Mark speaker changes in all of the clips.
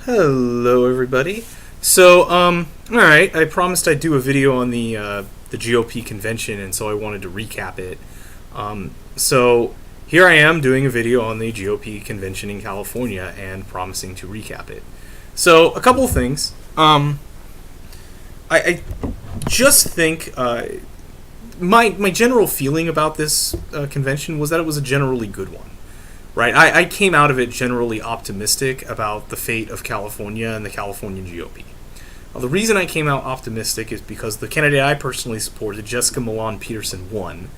Speaker 1: Hello, everybody. Alright, I promised I'd do a video on the GOP convention, and so I wanted to recap it. So here I am doing a video on the GOP convention in California and promising to recap it. So, a couple of things. I just think my general feeling about this convention was that it was a generally good one. Right, I came out of it generally optimistic about the fate of California and the Californian GOP. The reason I came out optimistic is because the candidate I personally supported, Jessica Milan Peterson, won.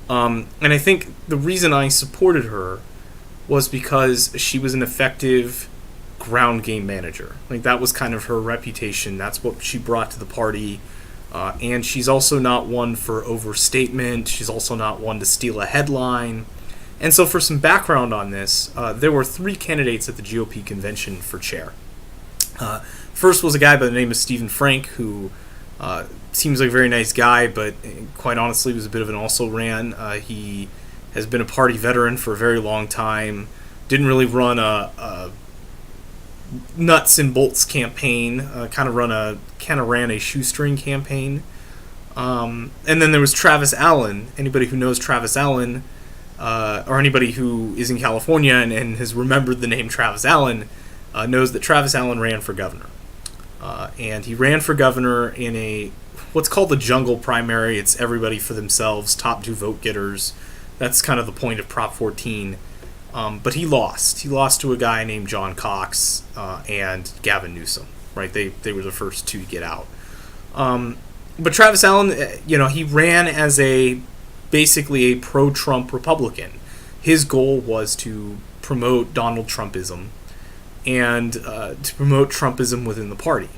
Speaker 1: And I think the reason I supported her was because she was an effective ground game manager. Like, that was kind of her reputation. That's what she brought to the party. And she's also not one for overstatement. She's also not one to steal a headline. And so for some background on this, there were three candidates at the GOP convention for chair. First was a guy by the name of Stephen Frank, who seems like a very nice guy, but quite honestly was a bit of an also-ran. He has been a party veteran for a very long time, didn't really run a nuts and bolts campaign, kind of ran a shoestring campaign. And then there was Travis Allen. Anybody who knows Travis Allen, or anybody who is in California and has remembered the name Travis Allen, knows that Travis Allen ran for governor. And he ran for governor in what's called the jungle primary. It's everybody for themselves, top two vote getters. That's kind of the point of Prop 14. But he lost. He lost to a guy named John Cox and Gavin Newsom. Right? They were the first two to get out. But Travis Allen, he ran as basically a pro-Trump Republican. His goal was to promote Donald Trumpism and to promote Trumpism within the party.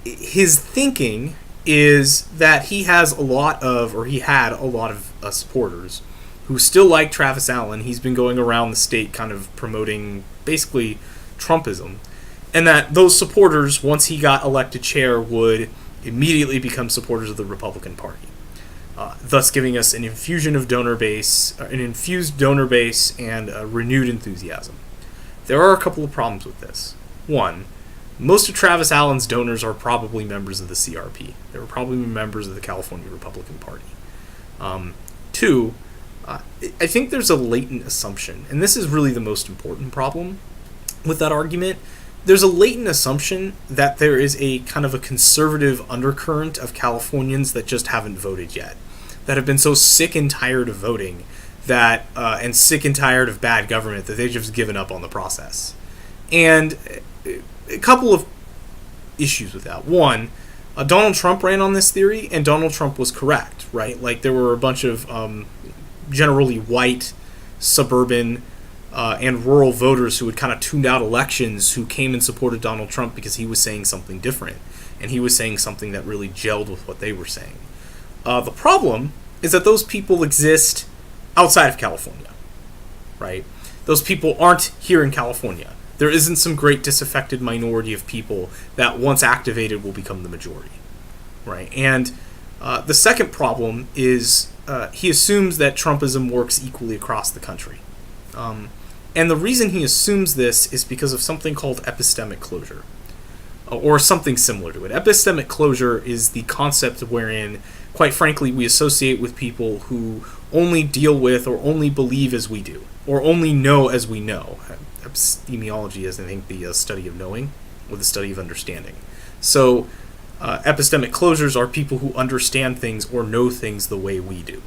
Speaker 1: His thinking is that he had a lot of supporters who still like Travis Allen. He's been going around the state kind of promoting basically Trumpism, and that those supporters, once he got elected chair, would immediately become supporters of the Republican Party. Thus giving us an infused donor base and a renewed enthusiasm. There are a couple of problems with this. One, most of Travis Allen's donors are probably members of the CRP. They were probably members of the California Republican Party. Two, I think there's a latent assumption, and this is really the most important problem with that argument. There's a latent assumption that there is a kind of a conservative undercurrent of Californians that just haven't voted yet, that have been so sick and tired of voting and sick and tired of bad government that they've just given up on the process. And a couple of issues with that. One, Donald Trump ran on this theory, and Donald Trump was correct, right? Like, there were a bunch of generally white, suburban, and rural voters who had kind of tuned out elections who came and supported Donald Trump because he was saying something different, and he was saying something that really gelled with what they were saying. The problem is that those people exist outside of California, right? Those people aren't here in California. There isn't some great disaffected minority of people that once activated will become the majority, right? And the second problem is he assumes that Trumpism works equally across the country. And the reason he assumes this is because of something called epistemic closure, or something similar to it. Epistemic closure is the concept wherein, quite frankly, we associate with people who only deal with or only believe as we do, or only know as we know. Epistemology is, I think, the study of knowing, or the study of understanding. So, epistemic closures are people who understand things or know things the way we do.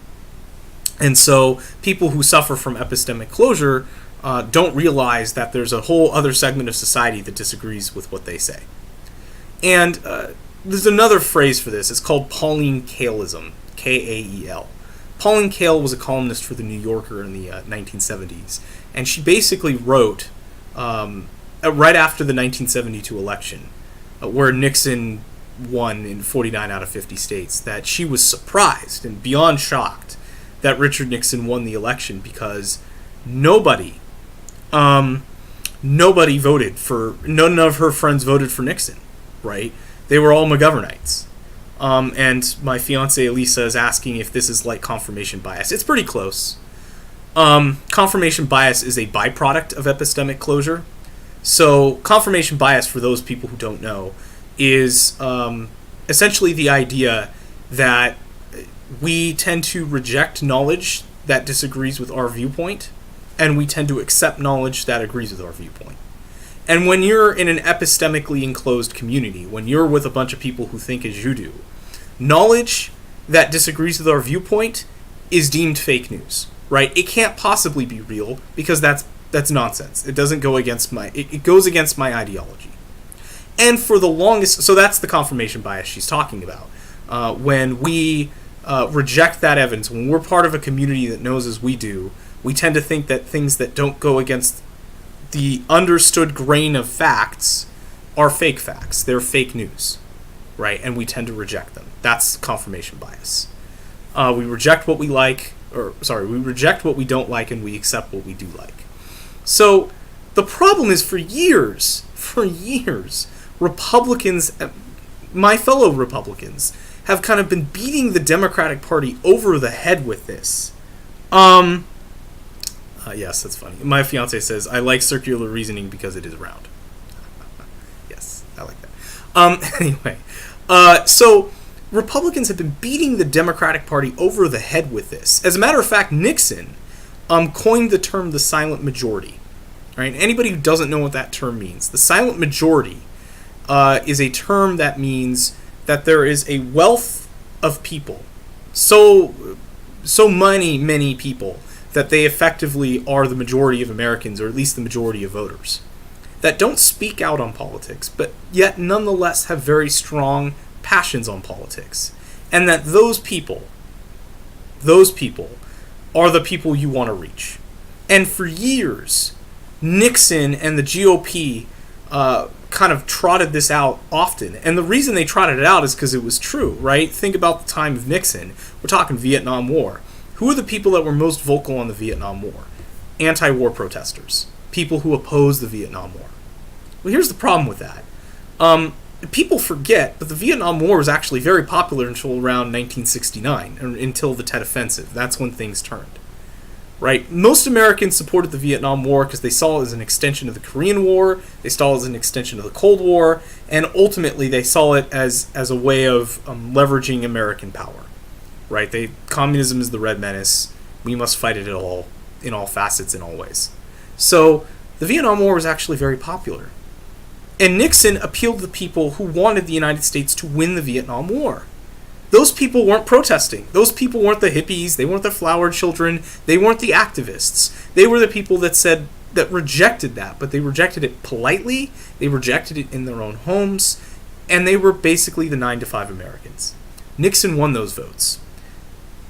Speaker 1: And so, people who suffer from epistemic closure don't realize that there's a whole other segment of society that disagrees with what they say. And there's another phrase for this. It's called Pauline Kaelism, K-A-E-L. Pauline Kael was a columnist for The New Yorker in the 1970s, and she basically wrote, right after the 1972 election, where Nixon won in 49 out of 50 states, that she was surprised and beyond shocked that Richard Nixon won the election because nobody voted for, none of her friends voted for Nixon, right? They were all McGovernites. And my fiance Elisa is asking if this is like confirmation bias. It's pretty close. Confirmation bias is a byproduct of epistemic closure. So confirmation bias, for those people who don't know, is essentially the idea that we tend to reject knowledge that disagrees with our viewpoint, and we tend to accept knowledge that agrees with our viewpoint. And when you're in an epistemically enclosed community, when you're with a bunch of people who think as you do, knowledge that disagrees with our viewpoint is deemed fake news, right? It can't possibly be real because that's nonsense. It doesn't go against it goes against my ideology. And for the longest, so that's the confirmation bias she's talking about. When we reject that evidence, when we're part of a community that knows as we do, we tend to think that things that don't go against the understood grain of facts are fake facts. They're fake news, right? And we tend to reject them. That's confirmation bias. We reject what we like, we reject what we don't like, and we accept what we do like. So the problem is, for years, Republicans, my fellow Republicans, have kind of been beating the Democratic Party over the head with this. Yes, that's funny. My fiance says, I like circular reasoning because it is round. Yes, I like that. Anyway, so Republicans have been beating the Democratic Party over the head with this. As a matter of fact, Nixon coined the term the silent majority. Right? Anybody who doesn't know what that term means, the silent majority is a term that means that there is a wealth of people, so many people, that they effectively are the majority of Americans, or at least the majority of voters, that don't speak out on politics, but yet nonetheless have very strong passions on politics. And that those people are the people you want to reach. And for years, Nixon and the GOP kind of trotted this out often. And the reason they trotted it out is because it was true, right? Think about the time of Nixon. We're talking Vietnam War. Who are the people that were most vocal on the Vietnam War? Anti-war protesters. People who opposed the Vietnam War. Well, here's the problem with that. People forget, but the Vietnam War was actually very popular until around 1969, or until the Tet Offensive. That's when things turned. Right? Most Americans supported the Vietnam War because they saw it as an extension of the Korean War, they saw it as an extension of the Cold War, and ultimately they saw it as a way of leveraging American power. Right? Communism is the red menace. We must fight it in all facets, in all ways. So the Vietnam War was actually very popular. And Nixon appealed to the people who wanted the United States to win the Vietnam War. Those people weren't protesting. Those people weren't the hippies. They weren't the flower children. They weren't the activists. They were the people that rejected that, but they rejected it politely. They rejected it in their own homes, and they were basically the 9-to-5 Americans. Nixon won those votes.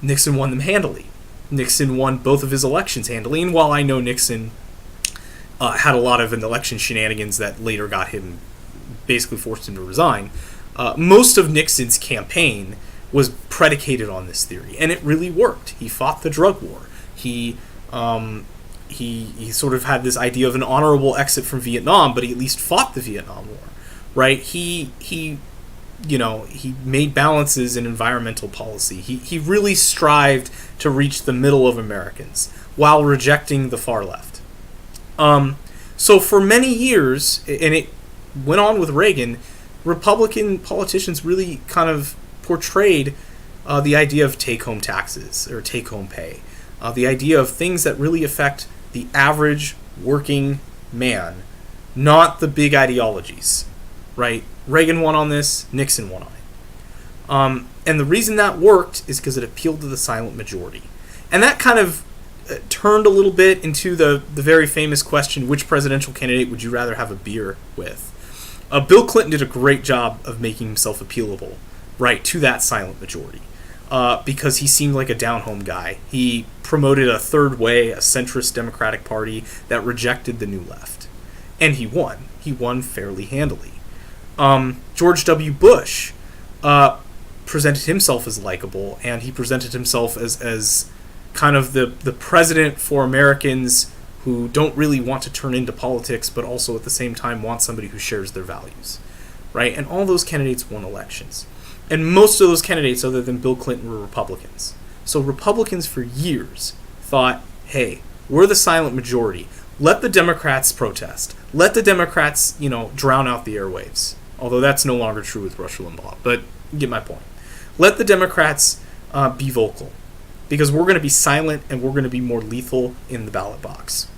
Speaker 1: Nixon won them handily. Nixon won both of his elections handily, and while I know Nixon had a lot of election shenanigans that later got him, basically forced him to resign, most of Nixon's campaign was predicated on this theory, and it really worked. He fought the drug war. He sort of had this idea of an honorable exit from Vietnam, but he at least fought the Vietnam War, right? He made balances in environmental policy. He really strived to reach the middle of Americans while rejecting the far left. So for many years, and it went on with Reagan, Republican politicians really kind of portrayed the idea of take-home taxes or take-home pay, the idea of things that really affect the average working man, not the big ideologies, right? Reagan won on this, Nixon won on it. And the reason that worked is because it appealed to the silent majority. And that kind of turned a little bit into the very famous question, which presidential candidate would you rather have a beer with? Bill Clinton did a great job of making himself appealable, right, to that silent majority, because he seemed like a down-home guy. He promoted a third way, a centrist Democratic Party that rejected the new left. And he won. He won fairly handily. George W. Bush presented himself as likable, and he presented himself as kind of the president for Americans who don't really want to turn into politics, but also at the same time want somebody who shares their values, right? And all those candidates won elections. And most of those candidates, other than Bill Clinton, were Republicans. So Republicans for years thought, hey, we're the silent majority. Let the Democrats protest. Let the Democrats, drown out the airwaves. Although that's no longer true with Rush Limbaugh, but you get my point. Let the Democrats be vocal, because we're going to be silent and we're going to be more lethal in the ballot box.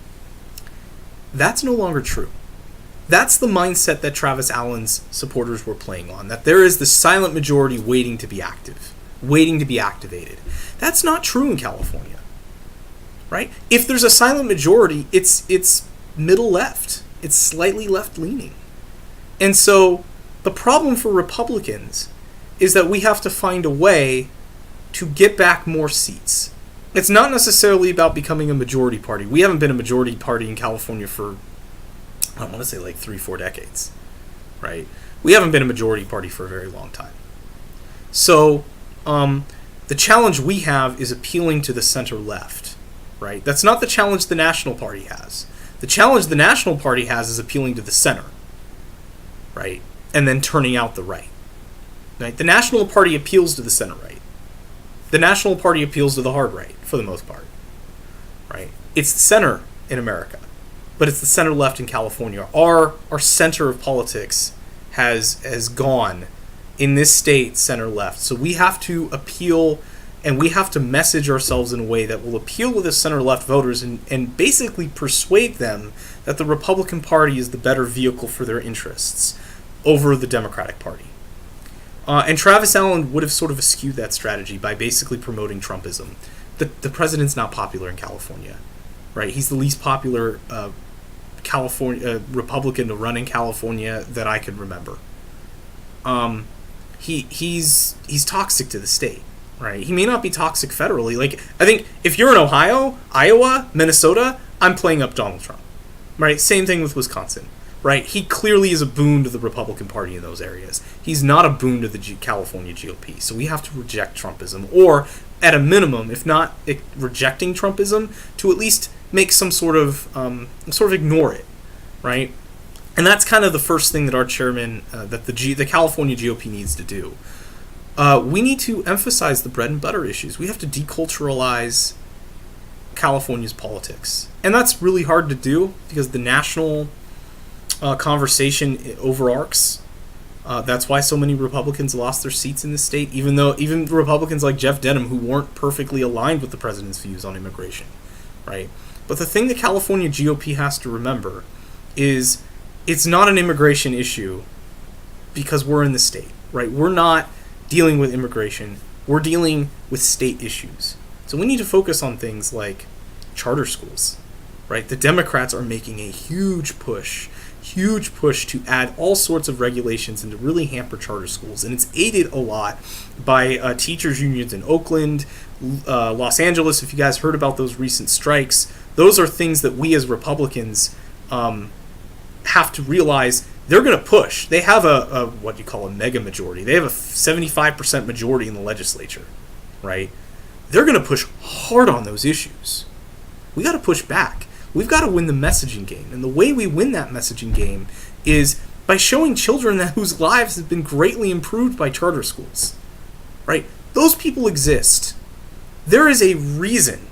Speaker 1: That's no longer true. That's the mindset that Travis Allen's supporters were playing on, that there is the silent majority waiting to be active, waiting to be activated. That's not true in California, right? If there's a silent majority, it's middle left. It's slightly left-leaning. And so the problem for Republicans is that we have to find a way to get back more seats. It's not necessarily about becoming a majority party. We haven't been a majority party in California for, I want to say, like 3-4 decades, right? We haven't been a majority party for a very long time. So the challenge we have is appealing to the center left, right? That's not the challenge the National Party has. The challenge the National Party has is appealing to the center, right? And then turning out the right. Right? The National Party appeals to the center right. The National Party appeals to the hard right, for the most part, right? It's the center in America, but it's the center left in California. Our center of politics has gone in this state center left. So we have to appeal, and we have to message ourselves in a way that will appeal to the center left voters and basically persuade them that the Republican Party is the better vehicle for their interests over the Democratic Party. And Travis Allen would have sort of eschewed that strategy by basically promoting Trumpism. The president's not popular in California, right? He's the least popular California Republican to run in California that I can remember. He's toxic to the state, right? He may not be toxic federally. Like, I think if you're in Ohio, Iowa, Minnesota, I'm playing up Donald Trump, right? Same thing with Wisconsin, right? He clearly is a boon to the Republican Party in those areas. He's not a boon to the California GOP. So we have to reject Trumpism, or at a minimum, if not rejecting Trumpism, to at least make some sort of ignore it, right? And that's kind of the first thing that our chairman, that the California GOP needs to do. We need to emphasize the bread and butter issues. We have to deculturalize California's politics. And that's really hard to do because the national conversation overarches. That's why so many Republicans lost their seats in the state, even Republicans like Jeff Denham, who weren't perfectly aligned with the president's views on immigration, right? But the thing the California GOP has to remember is it's not an immigration issue because we're in the state, right? We're not dealing with immigration. We're dealing with state issues. So we need to focus on things like charter schools, right? The Democrats are making a huge push to add all sorts of regulations and to really hamper charter schools. And it's aided a lot by teachers' unions in Oakland, Los Angeles. If you guys heard about those recent strikes, those are things that we as Republicans have to realize they're going to push. They have a what you call a mega majority. They have a 75% majority in the legislature, right? They're going to push hard on those issues. We got to push back. We've got to win the messaging game. And the way we win that messaging game is by showing children whose lives have been greatly improved by charter schools, right? Those people exist. There is a reason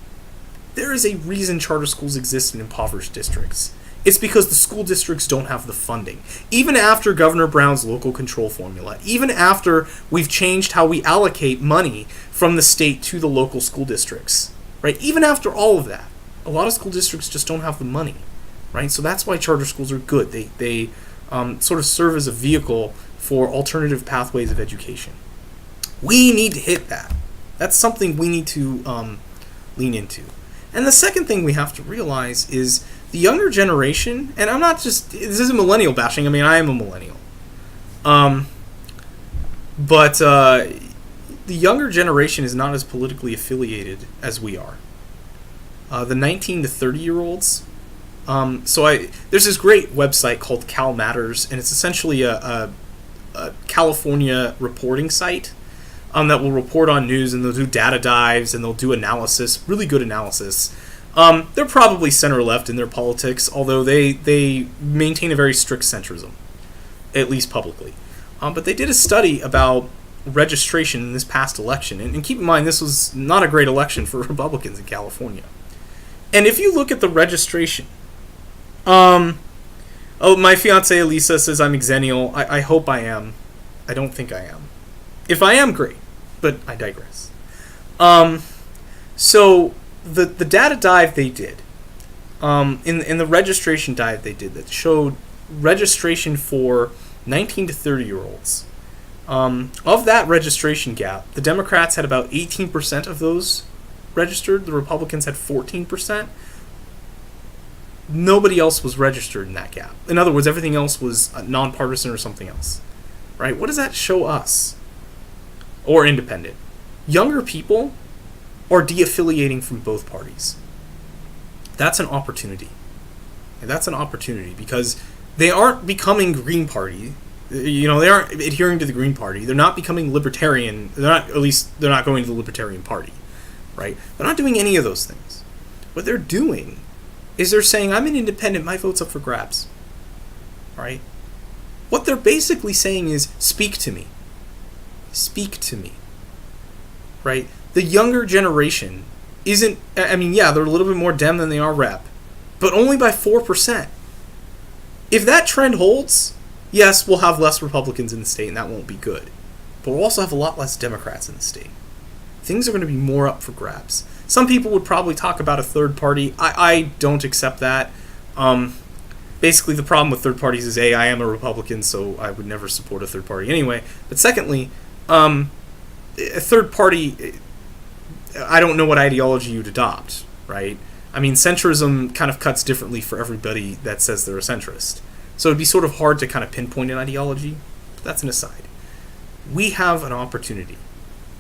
Speaker 1: charter schools exist in impoverished districts. It's because the school districts don't have the funding. Even after Governor Brown's local control formula, even after we've changed how we allocate money from the state to the local school districts, right? Even after all of that, a lot of school districts just don't have the money, right? So that's why charter schools are good. They sort of serve as a vehicle for alternative pathways of education. We need to hit that. That's something we need to lean into. And the second thing we have to realize is the younger generation, and this isn't millennial bashing, I mean, I am a millennial. But the younger generation is not as politically affiliated as we are. The 19 to 30-year-olds. There's this great website called Cal Matters, and it's essentially a California reporting site that will report on news, and they'll do data dives, and they'll do analysis, really good analysis. They're probably center-left in their politics, although they maintain a very strict centrism, at least publicly. But they did a study about registration in this past election, and keep in mind this was not a great election for Republicans in California. And if you look at the registration of Oh, my fiance Elisa says I'm exennial. I hope I am. I don't think I am. If I am, great. But I digress. So the data dive they did, in the registration dive they did, that showed registration for 19 to 30-year-olds. Of that registration gap, the Democrats had about 18% of those registered. The Republicans had 14%. Nobody else was registered in that gap. In other words, everything else was nonpartisan or something else. Right? What does that show us? Or independent. Younger people are de-affiliating from both parties. That's an opportunity. And that's an opportunity because they aren't becoming Green Party. They aren't adhering to the Green Party. They're not becoming libertarian. At least they're not going to the Libertarian Party. Right? They're not doing any of those things. What they're doing is they're saying, I'm an independent, my vote's up for grabs. Right? What they're basically saying is, speak to me. Speak to me. Right? The younger generation isn't, they're a little bit more Dem than they are Rep, but only by 4%. If that trend holds, yes, we'll have less Republicans in the state, and that won't be good. But we'll also have a lot less Democrats in the state. Things are going to be more up for grabs. Some people would probably talk about a third party. I don't accept that. Basically, the problem with third parties is, A, I am a Republican, so I would never support a third party anyway. But secondly, a third party, I don't know what ideology you'd adopt, right? Centrism kind of cuts differently for everybody that says they're a centrist. So it'd be sort of hard to kind of pinpoint an ideology. But that's an aside. We have an opportunity.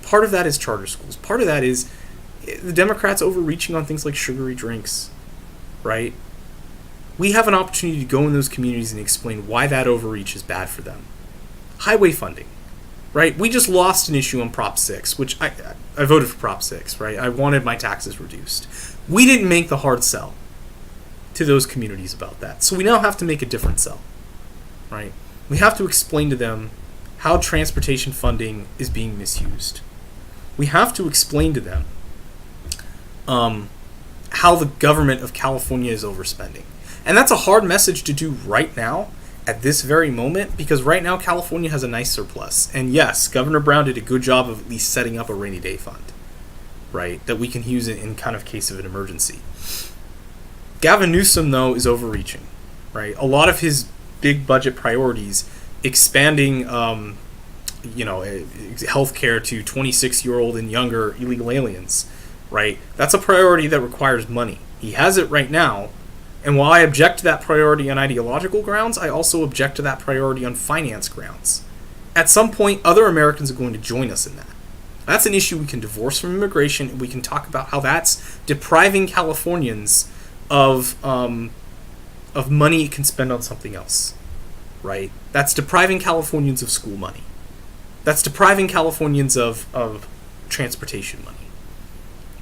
Speaker 1: Part of that is charter schools. Part of that is the Democrats overreaching on things like sugary drinks, right? We have an opportunity to go in those communities and explain why that overreach is bad for them. Highway funding, right? We just lost an issue on Prop 6, which I voted for Prop 6, right? I wanted my taxes reduced. We didn't make the hard sell to those communities about that. So we now have to make a different sell, right? We have to explain to them how transportation funding is being misused. We have to explain to them how the government of California is overspending. And that's a hard message to do right now, at this very moment, because right now California has a nice surplus. And yes, Governor Brown did a good job of at least setting up a rainy day fund, right, that we can use it in kind of case of an emergency. Gavin Newsom, though, is overreaching, right? A lot of his big budget priorities, expanding healthcare to 26-year-old and younger illegal aliens, right? That's a priority that requires money. He has it right now, and while I object to that priority on ideological grounds, I also object to that priority on finance grounds. At some point, other Americans are going to join us in that. That's an issue we can divorce from immigration, and we can talk about how that's depriving Californians of money it can spend on something else, right? That's depriving Californians of school money. That's depriving Californians of transportation money,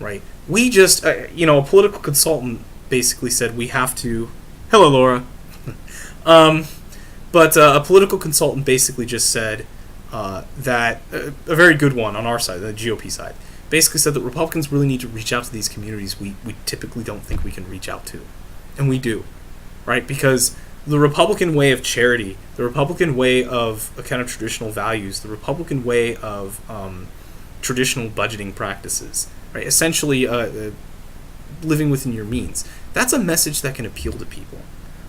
Speaker 1: right? We just, a political consultant basically said we have to... Hello, Laura. But a political consultant basically just said that, a very good one on our side, the GOP side, basically said that Republicans really need to reach out to these communities we typically don't think we can reach out to. And we do, right? Because the Republican way of charity, the Republican way of a kind of traditional values, the Republican way of traditional budgeting practices, right? Essentially living within your means. That's a message that can appeal to people.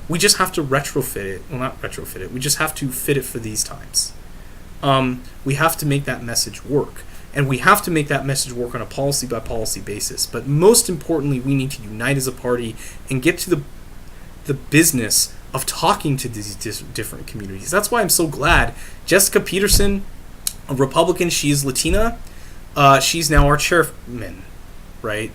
Speaker 1: We just have to retrofit it. Well, not retrofit it. We just have to fit it for these times. We have to make that message work. And we have to make that message work on a policy-by-policy basis. But most importantly, we need to unite as a party and get to the business of talking to these different communities. That's why I'm so glad Jessica Peterson, a Republican, she is Latina. She's now our chairman, right?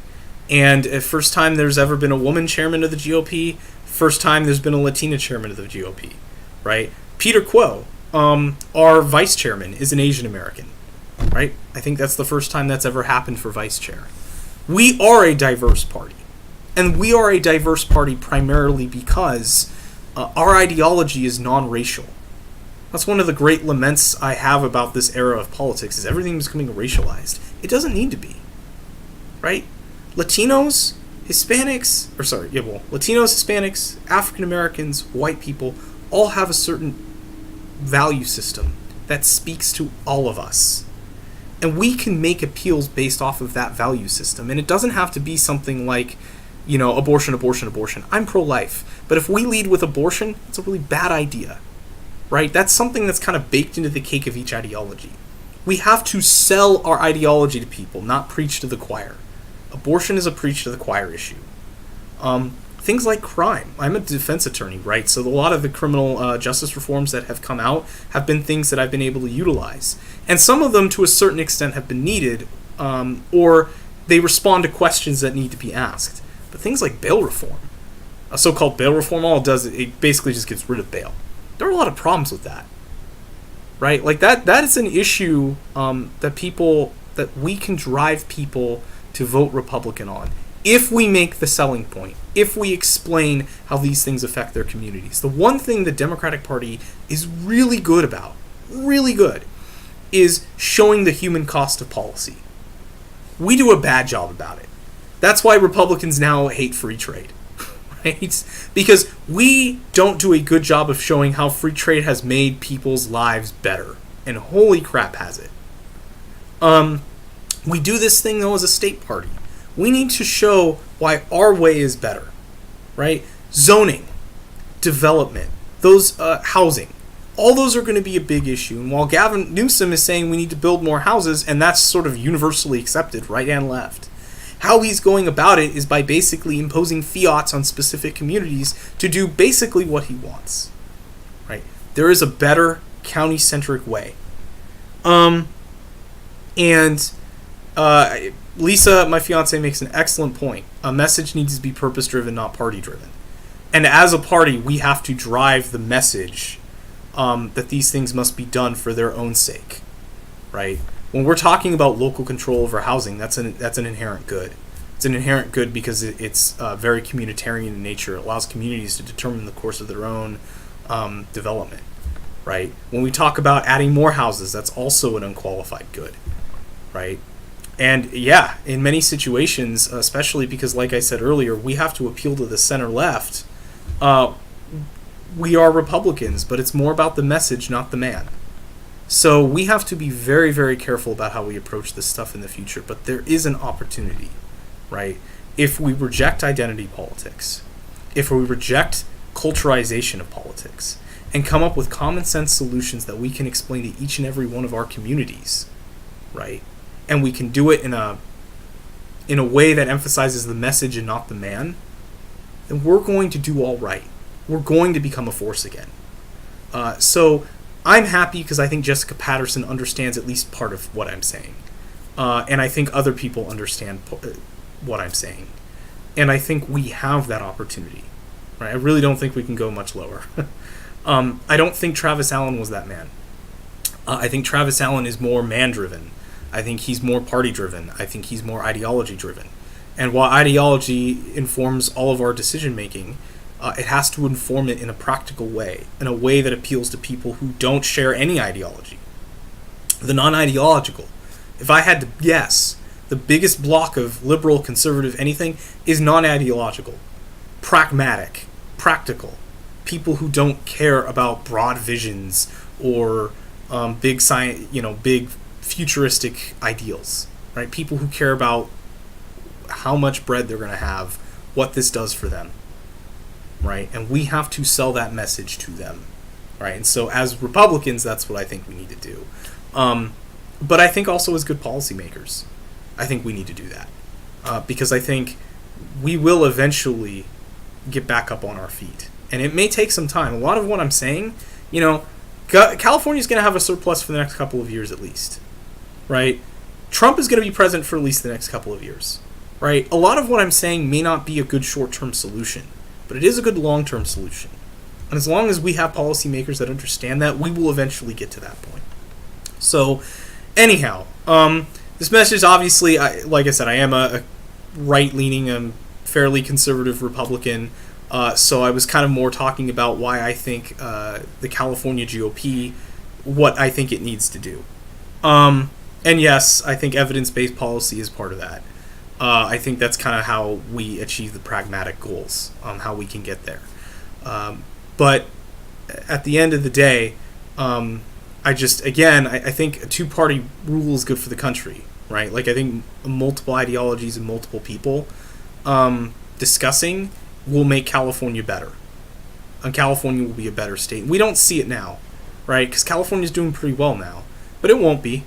Speaker 1: And first time there's ever been a woman chairman of the GOP. First time there's been a Latina chairman of the GOP, right? Peter Kuo, our vice chairman, is an Asian American, right? I think that's the first time that's ever happened for vice chair. We are a diverse party. And we are a diverse party primarily because our ideology is non-racial. That's one of the great laments I have about this era of politics, is everything is becoming racialized. It doesn't need to be, right? Latinos, Latinos, Hispanics, African Americans, white people all have a certain value system that speaks to all of us. And we can make appeals based off of that value system. And it doesn't have to be something like, abortion, abortion, abortion. I'm pro-life. But if we lead with abortion, it's a really bad idea, right? That's something that's kind of baked into the cake of each ideology. We have to sell our ideology to people, not preach to the choir. Abortion is a preach to the choir issue. Things like crime. I'm a defense attorney, right? So a lot of the criminal justice reforms that have come out have been things that I've been able to utilize. And some of them, to a certain extent, have been needed, or they respond to questions that need to be asked. But things like bail reform, a so-called bail reform, all it does, it basically just gets rid of bail. There are a lot of problems with that, right? Like that is an issue that we can drive people to vote Republican on. If we make the selling point, if we explain how these things affect their communities. The one thing the Democratic Party is really good about, is showing the human cost of policy. We do a bad job about it. That's why Republicans now hate free trade, right? Because we don't do a good job of showing how free trade has made people's lives better. And holy crap has it. We do this thing, though, as a state party. We need to show why our way is better, right? Zoning, development, those housing, all those are going to be a big issue. And while Gavin Newsom is saying we need to build more houses, and that's sort of universally accepted, right and left, how he's going about it is by basically imposing fiats on specific communities to do basically what he wants, right? There is a better county-centric way. Lisa, my fiance, makes an excellent point. A message needs to be purpose-driven, not party-driven. And as a party, we have to drive the message that these things must be done for their own sake, right? When we're talking about local control over housing, that's an inherent good. It's an inherent good because it's very communitarian in nature. It allows communities to determine the course of their own development, right? When we talk about adding more houses, that's also an unqualified good, right? And yeah, in many situations, especially because, like I said earlier, we have to appeal to the center-left, we are Republicans, but it's more about the message, not the man. So we have to be very, very careful about how we approach this stuff in the future. But there is an opportunity, right? If we reject identity politics, if we reject culturalization of politics, and come up with common sense solutions that we can explain to each and every one of our communities, right? And we can do it in a way that emphasizes the message and not the man, then we're going to do all right. We're going to become a force again. So I'm happy because I think Jessica Patterson understands at least part of what I'm saying. And I think other people understand what I'm saying. And I think we have that opportunity. Right? I really don't think we can go much lower. I don't think Travis Allen was that man. I think Travis Allen is more man-driven. I think he's more party-driven. I think he's more ideology-driven. And while ideology informs all of our decision-making, it has to inform it in a practical way, in a way that appeals to people who don't share any ideology. The non-ideological. If I had to guess, the biggest block of liberal, conservative, anything is non-ideological, pragmatic, practical. People who don't care about broad visions or big science, big futuristic ideals, right? People who care about how much bread they're going to have, what this does for them, right? And we have to sell that message to them, right? And so as Republicans, that's what I think we need to do. But I think also as good policymakers, I think we need to do that. Because I think we will eventually get back up on our feet. And it may take some time. A lot of what I'm saying, California's going to have a surplus for the next couple of years at least, right? Trump is going to be president for at least the next couple of years, right? A lot of what I'm saying may not be a good short-term solution, but it is a good long-term solution. And as long as we have policymakers that understand that, we will eventually get to that point. So, anyhow, this message, obviously, like I said, I am a right-leaning, fairly conservative Republican, so I was kind of more talking about why I think the California GOP, what I think it needs to do. And yes, I think evidence-based policy is part of that. I think that's kind of how we achieve the pragmatic goals, how we can get there. But at the end of the day, I think a two-party rule is good for the country, right? Like, I think multiple ideologies and multiple people discussing will make California better. And California will be a better state. We don't see it now, right? Because California's doing pretty well now. But it won't be.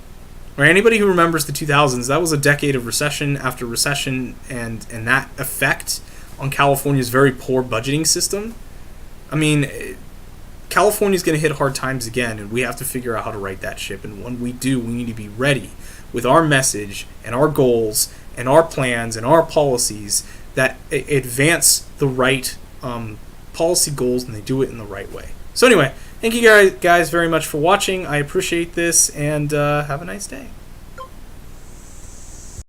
Speaker 1: Right? Anybody who remembers the 2000s, that was a decade of recession after recession, and that effect on California's very poor budgeting system. I mean, California's going to hit hard times again, and we have to figure out how to right that ship. And when we do, we need to be ready with our message and our goals and our plans and our policies that advance the right policy goals, and they do it in the right way. So anyway, thank you guys very much for watching. I appreciate this, and have a nice day.